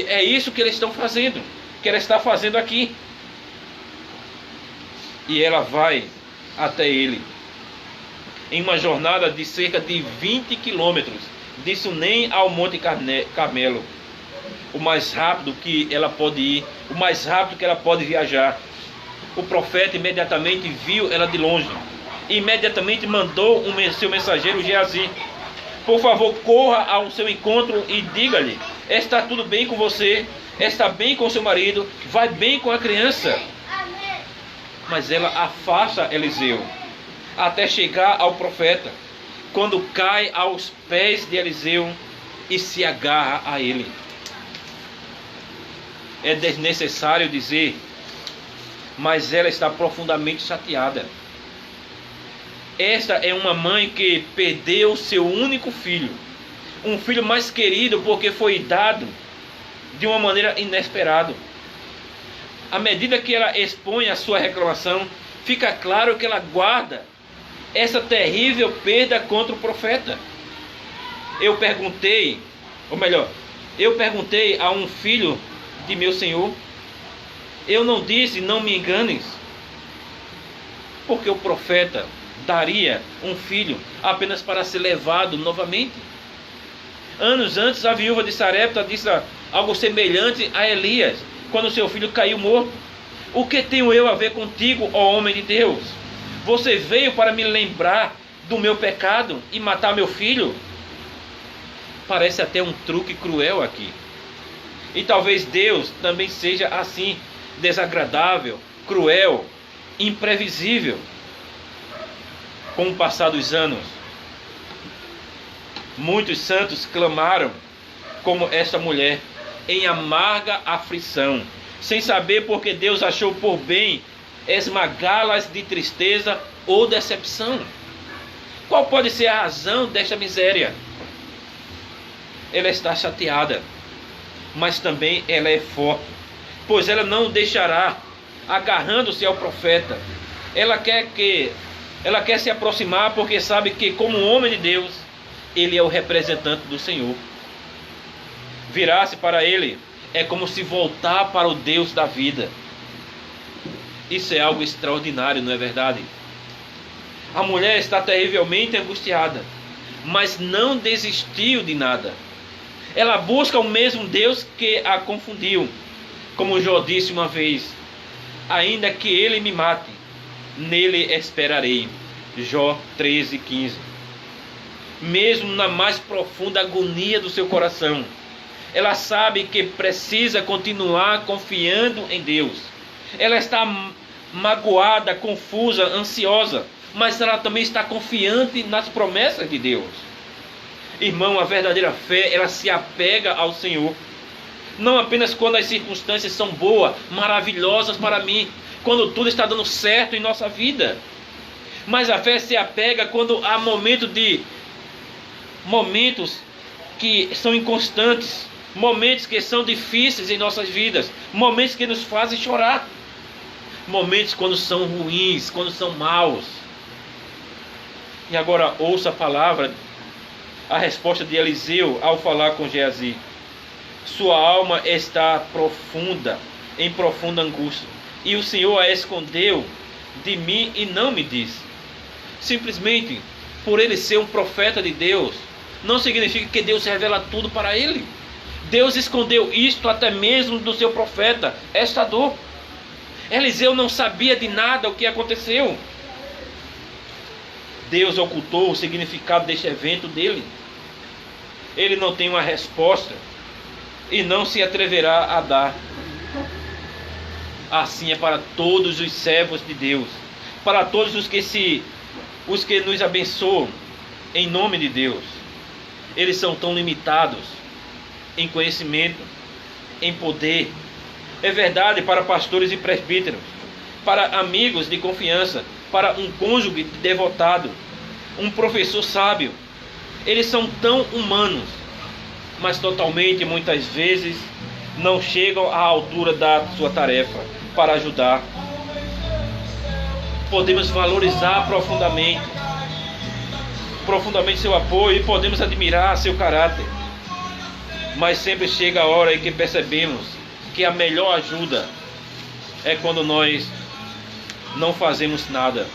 é isso que eles estão fazendo, que ela está fazendo aqui. E ela vai até ele, em uma jornada de cerca de 20 quilômetros, de Sunem ao Monte Carmelo. O mais rápido que ela pode ir, o mais rápido que ela pode viajar. O profeta imediatamente viu ela de longe. Imediatamente mandou seu mensageiro Geazi: "Por favor, corra ao seu encontro e diga-lhe: está tudo bem com você? Está bem com seu marido? Vai bem com a criança?" Mas ela afasta Eliseu até chegar ao profeta, quando cai aos pés de Eliseu e se agarra a ele. É desnecessário dizer, mas ela está profundamente chateada. Esta é uma mãe que perdeu seu único filho, um filho mais querido porque foi dado de uma maneira inesperada. À medida que ela expõe a sua reclamação, fica claro que ela guarda essa terrível perda contra o profeta. Eu perguntei a um filho de meu senhor, eu não disse: não me enganes, porque o profeta daria um filho apenas para ser levado novamente. Anos antes, a viúva de Sarepta disse algo semelhante a Elias, quando seu filho caiu morto: "O que tenho eu a ver contigo, ó homem de Deus? Você veio para me lembrar do meu pecado e matar meu filho?" Parece até um truque cruel aqui. E talvez Deus também seja assim, desagradável, cruel, imprevisível. Com o passar dos anos, muitos santos clamaram como esta mulher, em amarga aflição, sem saber porque Deus achou por bem esmagá-las de tristeza ou decepção. Qual pode ser a razão desta miséria? Ela está chateada, mas também ela é forte, pois ela não deixará, agarrando-se ao profeta. Ela quer se aproximar porque sabe que, como homem de Deus, ele é o representante do Senhor. Virar-se para ele é como se voltar para o Deus da vida. Isso é algo extraordinário, não é verdade? A mulher está terrivelmente angustiada, mas não desistiu de nada. Ela busca o mesmo Deus que a confundiu. Como Jó disse uma vez: ainda que ele me mate, nele esperarei. Jó 13:15. Mesmo na mais profunda agonia do seu coração, ela sabe que precisa continuar confiando em Deus. Ela está magoada, confusa, ansiosa, mas ela também está confiante nas promessas de Deus. Irmão, a verdadeira fé, ela se apega ao Senhor. Não apenas quando as circunstâncias são boas, maravilhosas para mim, quando tudo está dando certo em nossa vida. Mas a fé se apega quando há momentos que são inconstantes, momentos que são difíceis em nossas vidas, momentos que nos fazem chorar, momentos quando são ruins, quando são maus. E agora ouça a palavra, a resposta de Eliseu ao falar com Geazi. Sua alma está em profunda angústia, e o Senhor a escondeu de mim e não me disse. Simplesmente por ele ser um profeta de Deus, não significa que Deus revela tudo para ele. Deus escondeu isto até mesmo do seu profeta, esta dor. Eliseu não sabia de nada o que aconteceu. Deus ocultou o significado deste evento dele. Ele não tem uma resposta e não se atreverá a dar. Assim é para todos os servos de Deus, para todos os que nos abençoam em nome de Deus. Eles são tão limitados em conhecimento, em poder. É verdade para pastores e presbíteros, para amigos de confiança, para um cônjuge devotado, um professor sábio. Eles são tão humanos, mas totalmente, muitas vezes, não chegam à altura da sua tarefa para ajudar. Podemos valorizar profundamente seu apoio e podemos admirar seu caráter, mas sempre chega a hora em que percebemos que a melhor ajuda é quando nós não fazemos nada,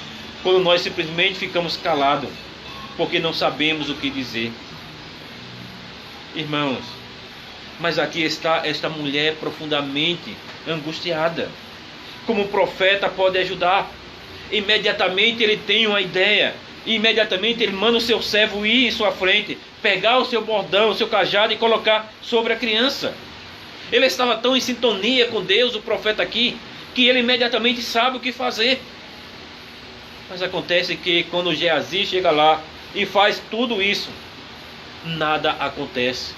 quando nós simplesmente ficamos calados, porque não sabemos o que dizer. Irmãos, mas aqui está esta mulher profundamente angustiada. Como o profeta pode ajudar? Imediatamente ele tem uma ideia, imediatamente ele manda o seu servo ir em sua frente, pegar o seu bordão, o seu cajado e colocar sobre a criança. Ele estava tão em sintonia com Deus, o profeta aqui, que ele imediatamente sabe o que fazer. Mas acontece que quando Geazi chega lá e faz tudo isso, nada acontece.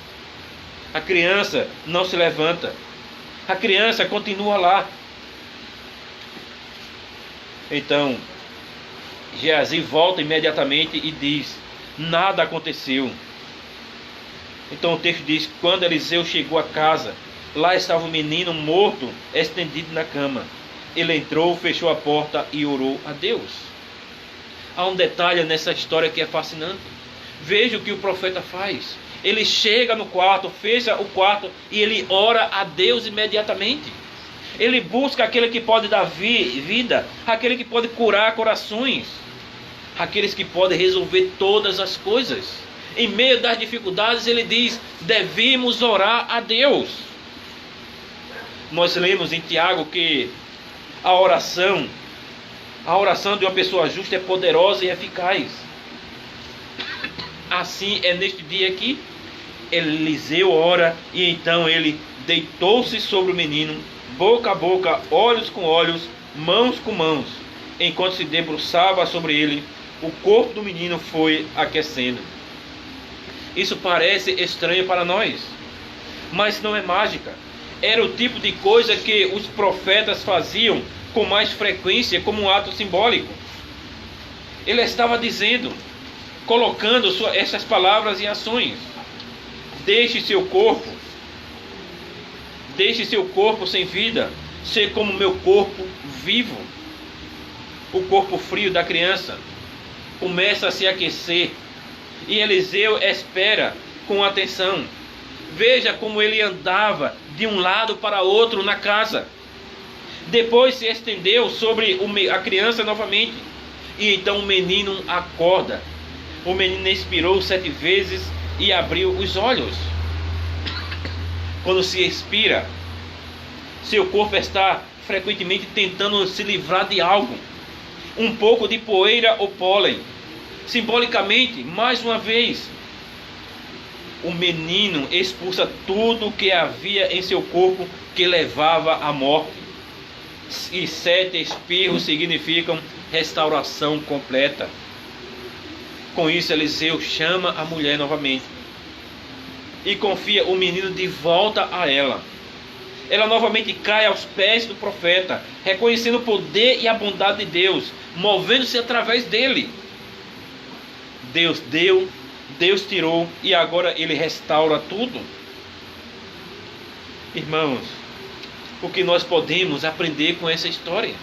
A criança não se levanta. A criança continua lá. Então, Geazi volta imediatamente e diz: nada aconteceu. Então o texto diz: quando Eliseu chegou a casa, lá estava o menino morto, estendido na cama. Ele entrou, fechou a porta e orou a Deus. Há um detalhe nessa história que é fascinante. Veja o que o profeta faz. Ele chega no quarto, fecha o quarto e ele ora a Deus imediatamente. Ele busca aquele que pode dar vida, aquele que pode curar corações, aqueles que podem resolver todas as coisas. Em meio das dificuldades, ele diz: devemos orar a Deus. Nós lemos em Tiago que a oração de uma pessoa justa é poderosa e eficaz. Assim é neste dia aqui. Eliseu ora e então ele deitou-se sobre o menino, boca a boca, olhos com olhos, mãos com mãos. Enquanto se debruçava sobre ele, o corpo do menino foi aquecendo. Isso parece estranho para nós, mas não é mágica. Era o tipo de coisa que os profetas faziam com mais frequência como um ato simbólico. Ele estava dizendo, colocando essas palavras em ações: deixe seu corpo sem vida ser como meu corpo vivo. O corpo frio da criança começa a se aquecer e Eliseu espera com atenção. Veja como ele andava de um lado para outro na casa. Depois se estendeu sobre a criança novamente. E então o menino acorda. O menino expirou 7 vezes e abriu os olhos. Quando se expira, seu corpo está frequentemente tentando se livrar de algo. Um pouco de poeira ou pólen. Simbolicamente, mais uma vez, o menino expulsa tudo que havia em seu corpo que levava à morte. E 7 espirros significam restauração completa. Com isso, Eliseu chama a mulher novamente e confia o menino de volta a ela. Ela novamente cai aos pés do profeta, reconhecendo o poder e a bondade de Deus, movendo-se através dele. Deus deu, Deus tirou e agora ele restaura tudo. Irmãos, o que nós podemos aprender com essa história?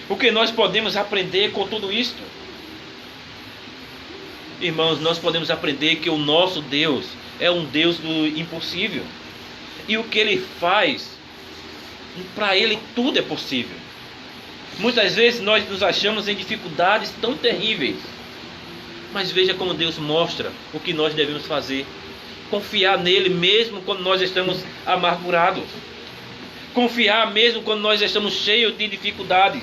O que nós podemos aprender com tudo isto? Irmãos, nós podemos aprender que o nosso Deus é um Deus do impossível. E o que Ele faz, para Ele tudo é possível. Muitas vezes nós nos achamos em dificuldades tão terríveis. Mas veja como Deus mostra o que nós devemos fazer. Confiar nele mesmo quando nós estamos amargurados. Confiar mesmo quando nós estamos cheios de dificuldades.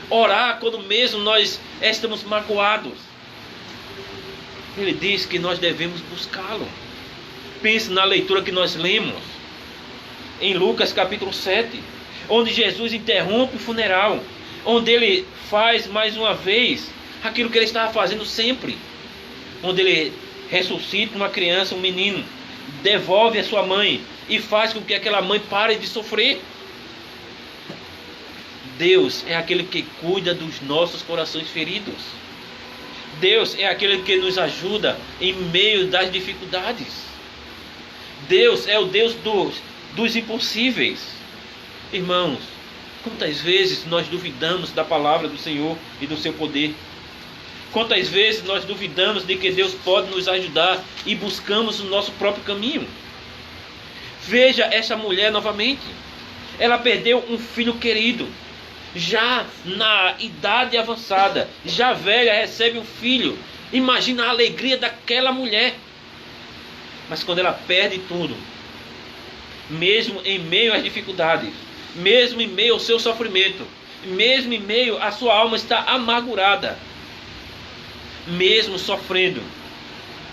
Orar quando mesmo nós estamos magoados. Ele diz que nós devemos buscá-lo. Pense na leitura que nós lemos em Lucas capítulo 7, onde Jesus interrompe o funeral, onde ele faz mais uma vez aquilo que ele estava fazendo sempre, onde ele ressuscita uma criança, um menino, devolve a sua mãe e faz com que aquela mãe pare de sofrer. Deus é aquele que cuida dos nossos corações feridos. Deus é aquele que nos ajuda em meio das dificuldades. Deus é o Deus dos impossíveis. Irmãos, quantas vezes nós duvidamos da palavra do Senhor e do seu poder? Quantas vezes nós duvidamos de que Deus pode nos ajudar e buscamos o nosso próprio caminho? Veja essa mulher novamente. Ela perdeu um filho querido. Já na idade avançada, já velha, recebe um filho. Imagina a alegria daquela mulher. Mas quando ela perde tudo, mesmo em meio às dificuldades, mesmo em meio ao seu sofrimento, mesmo em meio à sua alma estar amargurada, mesmo sofrendo,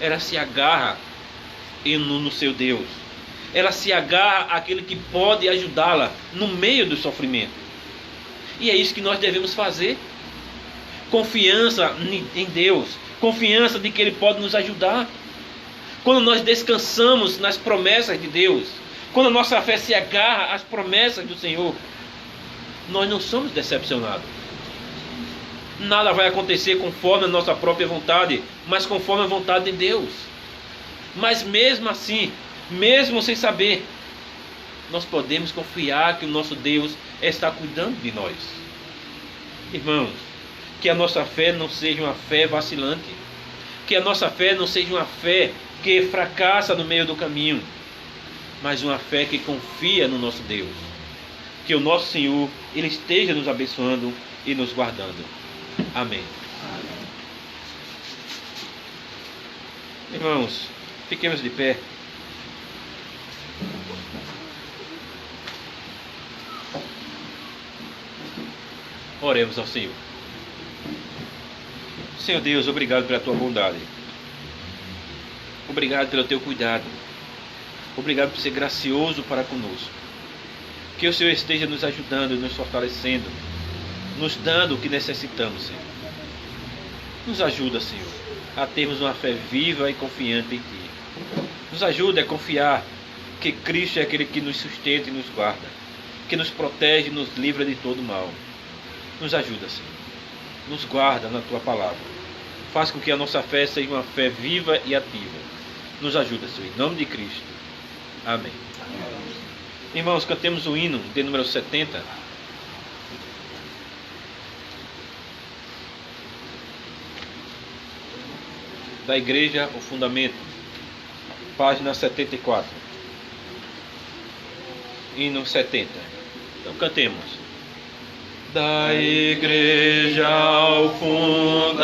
ela se agarra no seu Deus. Ela se agarra àquele que pode ajudá-la no meio do sofrimento. E é isso que nós devemos fazer. Confiança em Deus. Confiança de que Ele pode nos ajudar. Quando nós descansamos nas promessas de Deus, quando a nossa fé se agarra às promessas do Senhor, nós não somos decepcionados. Nada vai acontecer conforme a nossa própria vontade, mas conforme a vontade de Deus. Mas mesmo assim, mesmo sem saber, nós podemos confiar que o nosso Deus está cuidando de nós. Irmãos, que a nossa fé não seja uma fé vacilante, que a nossa fé não seja uma fé que fracassa no meio do caminho, mas uma fé que confia no nosso Deus. Que o nosso Senhor, Ele esteja nos abençoando e nos guardando. Amém. Irmãos, fiquemos de pé. Oremos ao Senhor. Senhor Deus, obrigado pela Tua bondade. Obrigado pelo Teu cuidado. Obrigado por ser gracioso para conosco. Que o Senhor esteja nos ajudando e nos fortalecendo, nos dando o que necessitamos, Senhor. Nos ajuda, Senhor, a termos uma fé viva e confiante em Ti. Nos ajuda a confiar que Cristo é aquele que nos sustenta e nos guarda, que nos protege e nos livra de todo mal. Nos ajuda, Senhor. Nos guarda na Tua palavra. Faz com que a nossa fé seja uma fé viva e ativa. Nos ajuda, Senhor, em nome de Cristo. Amém. Irmãos, cantemos o hino de número 70. Da igreja, o fundamento. página 74. Hino 70. Então cantemos. Da igreja ao fundamento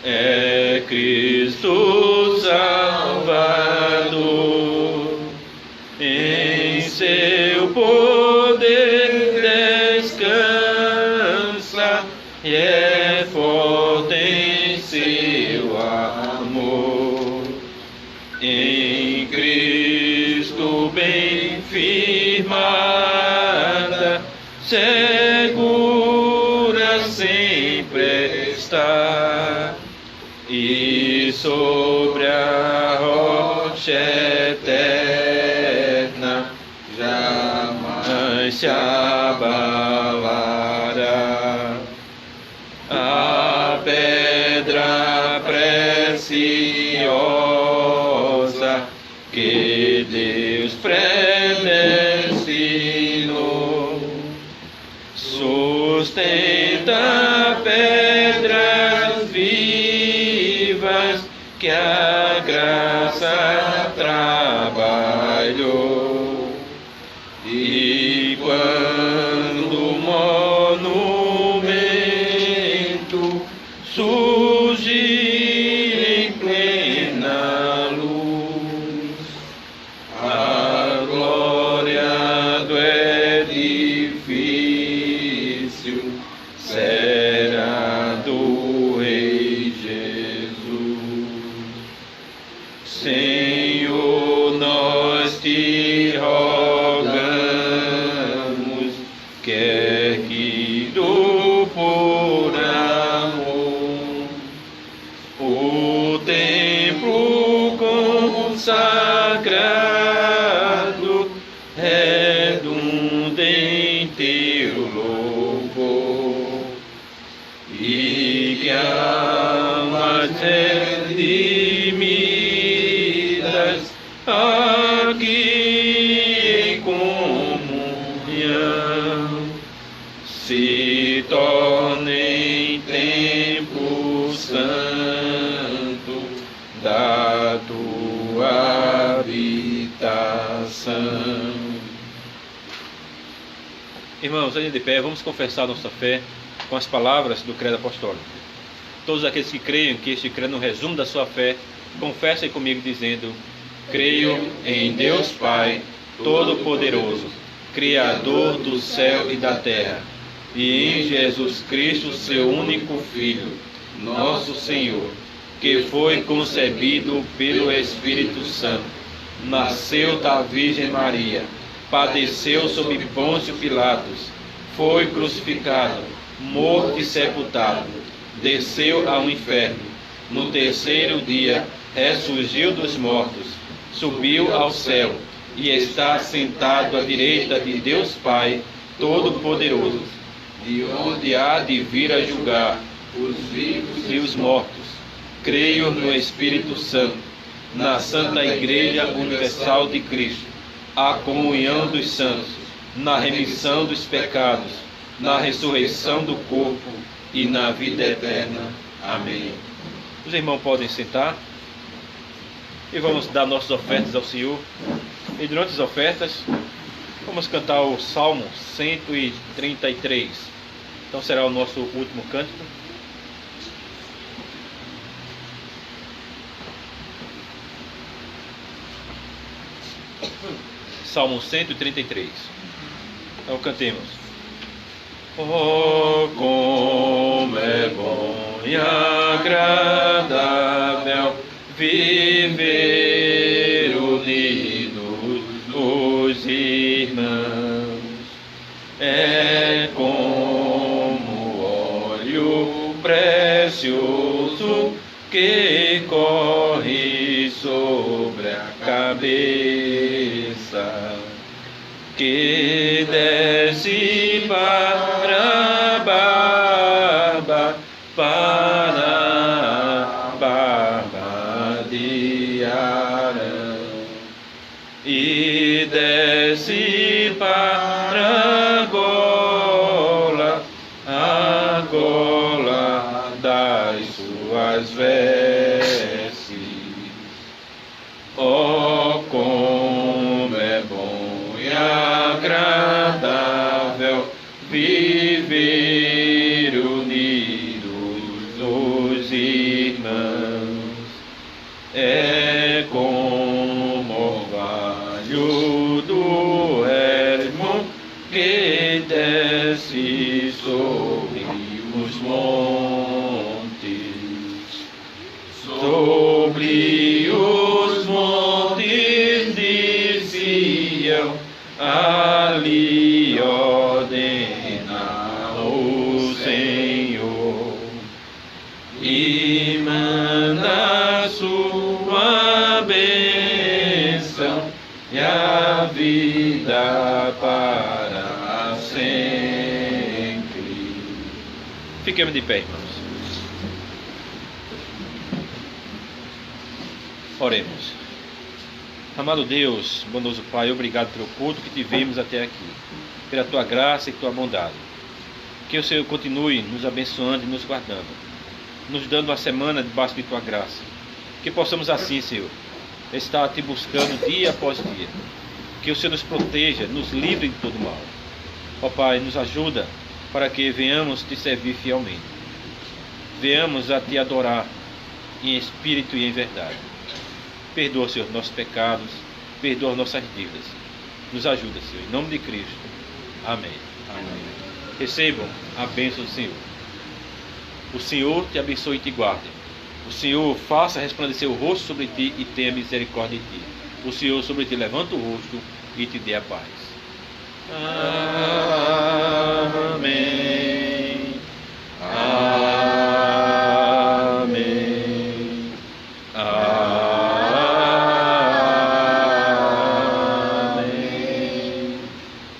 é Cristo Salvador. Em seu poder descansa e é forte em seu amor. Em Cristo bem firmada, segura sempre está, e sobre a rocha eterna jamais se abalará. A pedra preciosa que Deus predestinou sustenta pedras vivas que a graça trabalhou. E quando o monumento surge em plena luz, a glória do edifício será do Rei Jesus. Senhor, nós te rogamos, quer que do por amor o templo consagrado redunde em teu louvor, e que almas redimidas aqui em comunhão se tornem templo santo da tua habitação. Irmãos, ainda de pé, vamos confessar nossa fé com as palavras do credo apostólico. Todos aqueles que creem que este credo é um resumo da sua fé, confessem comigo dizendo: creio em Deus Pai Todo-Poderoso, Criador do céu e da terra, e em Jesus Cristo, seu único Filho, nosso Senhor, que foi concebido pelo Espírito Santo, nasceu da Virgem Maria, padeceu sob Pôncio Pilatos, foi crucificado, morto e sepultado, desceu ao inferno, no terceiro dia ressurgiu dos mortos, subiu ao céu e está sentado à direita de Deus Pai Todo-Poderoso, de onde há de vir a julgar os vivos e os mortos. Creio no Espírito Santo, na Santa Igreja Universal de Cristo, a comunhão dos santos, na remissão dos pecados, na ressurreição do corpo e na vida eterna. Amém. Os irmãos podem sentar e vamos dar nossas ofertas ao Senhor. E durante as ofertas, vamos cantar o Salmo 133. Então será o nosso último cântico. Salmo 133. Então cantemos. Oh, como é bom e agradável viver unidos os irmãos. É como óleo precioso que corre sobre a cabeça, que desce para a barba, para a barba de Arão, e desce para a gola das suas vestes. agradável viver unidos os irmãos. É como orvalho do ermo que desce sobre os montes, sobre os montes de Sião, ali ordena o Senhor e manda sua bênção e a vida para sempre. Fiquemos de pé, irmãos. Oremos. Amado Deus, bondoso Pai, obrigado pelo culto que tivemos até aqui, pela Tua graça e Tua bondade. Que o Senhor continue nos abençoando e nos guardando, nos dando uma semana debaixo de Tua graça. Que possamos assim, Senhor, estar Te buscando dia após dia. Que o Senhor nos proteja, nos livre de todo mal. Ó Pai, nos ajuda para que venhamos Te servir fielmente. Venhamos a Te adorar em espírito e em verdade. Perdoa, Senhor, nossos pecados, perdoa nossas dívidas. Nos ajuda, Senhor, em nome de Cristo. Amém. Amém. Recebam a bênção do Senhor. O Senhor te abençoe e te guarde. O Senhor faça resplandecer o rosto sobre ti e tenha misericórdia de ti. O Senhor sobre ti levanta o rosto e te dê a paz. Amém. Amém. Amém.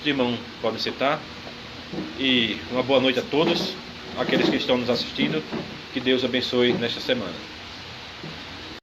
Os irmãos podem sentar. E uma boa noite a todos, aqueles que estão nos assistindo. Que Deus abençoe nesta semana.